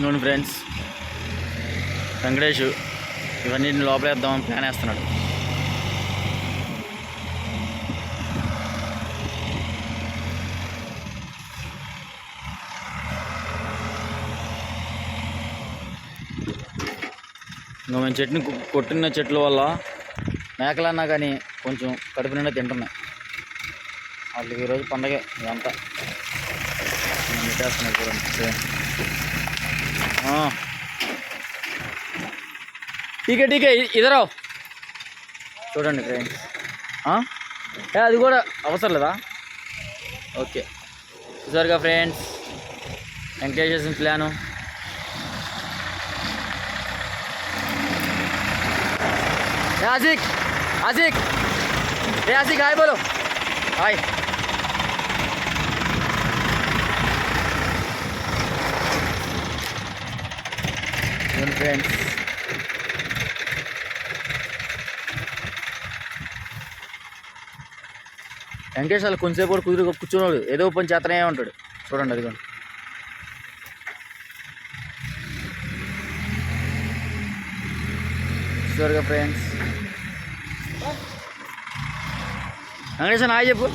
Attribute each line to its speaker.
Speaker 1: నూనె ఫ్రెండ్స్ వెంకటేష్ ఇవన్నిటిని లోపలేద్దామని ప్లాన్ వేస్తున్నాడు. ఇంకా మేము చెట్టుని కొట్టిన చెట్ల వల్ల మేకలన్నా కానీ కొంచెం కడుపు నిండా తింటున్నాయి. వాళ్ళకి ఈరోజు పండగే ఇదంతా పెట్టేస్తున్నాయి చూడండి. టీకే టీకే ఇదరావు చూడండి ఫ్రెండ్స్. అది కూడా అవసరం లేదా? ఓకే చూసారుగా ఫ్రెండ్స్ వెంకటేష్ చేసిన ప్లాను. आशिक आशिक आशिक हाय बोलो हाय. फ्रेंड्स వెంకటేష్ వాళ్ళు కొంచెంసేపు కూడా కుదిరి కూర్చున్నాడు, ఏదో పని చేతనే ఉంటాడు. చూడండి అదిగోండి. చూసారుగా ఫ్రెండ్స్. వెంకటేష్ హాయ్ చెప్పు.